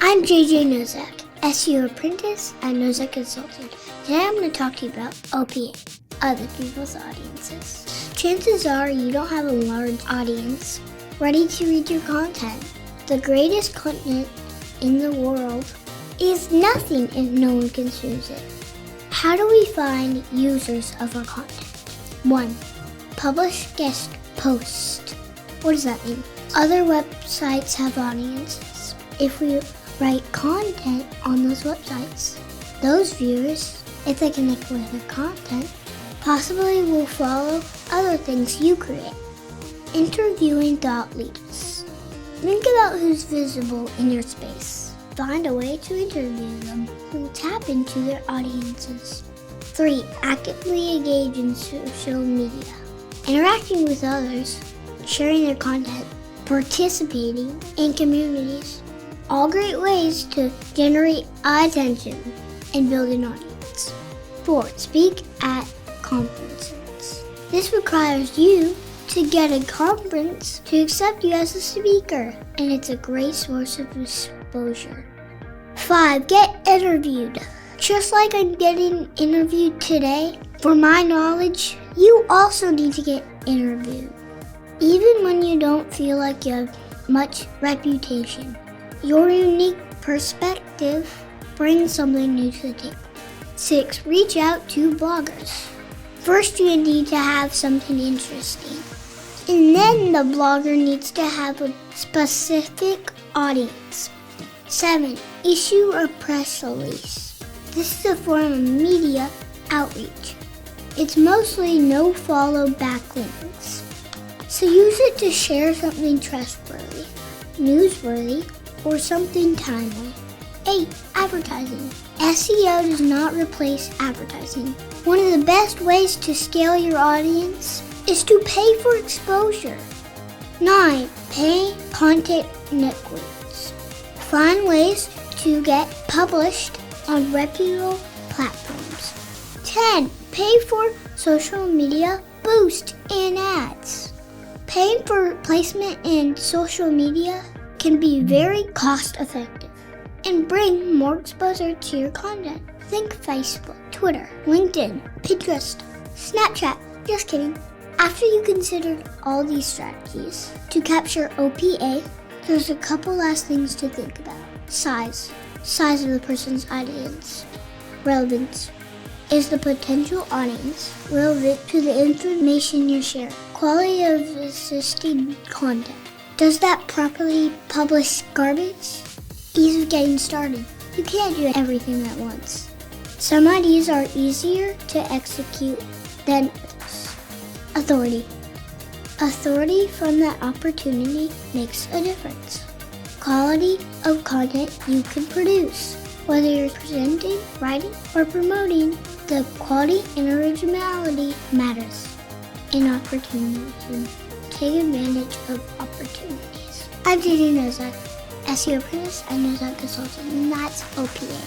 I'm JJ Nozak, SEO apprentice and Nozak consultant. Today I'm going to talk to you about OPA, other people's audiences. Chances are you don't have a large audience ready to read your content. The greatest content in the world is nothing if no one consumes it. How do we find users of our content? 1. Publish guest post. What does that mean? Other websites have audiences. If we write content on those websites, those viewers, if they connect with the content, possibly will follow other things you create. Interviewing thought leaders. Think about who's visible in your space. Find a way to interview them and tap into their audiences. 3. Actively engage in social media. Interacting with others, sharing their content, participating in communities. All great ways to generate attention and build an audience. 4. Speak at conferences. This requires you to get a conference to accept you as a speaker, and it's a great source of exposure. 5. Get interviewed. Just like I'm getting interviewed today, for my knowledge, you also need to get interviewed. Even when you don't feel like you have much reputation, your unique perspective brings something new to the table. 6. Reach out to bloggers. First, you need to have something interesting, and then the blogger needs to have a specific audience. 7. Issue a press release. This is a form of media outreach. It's mostly no-follow backlinks, so use it to share something trustworthy, newsworthy, or something timely. 8. Advertising. SEO does not replace advertising. One of the best ways to scale your audience is to pay for exposure. 9. Pay content networks. Find ways to get published on reputable platforms. 10. Pay for social media boost and ads. Paying for placement in social media can be very cost-effective and bring more exposure to your content. Think Facebook, Twitter, LinkedIn, Pinterest, Snapchat. Just kidding. After you considered all these strategies to capture OPA, there's a couple last things to think about. Size of the person's audience. Relevance. Is the potential audience relevant to the information you share? Quality of existing content. Does that properly publish garbage? Ease of getting started. You can't do everything at once. Some ideas are easier to execute than others. Authority. Authority from that opportunity makes a difference. Quality of content you can produce. Whether you're presenting, writing, or promoting, the quality and originality matters. In opportunity. Take advantage of opportunities. I'm JJ Nozak, SEO apprentice and Nozak consultant, and that's OPA.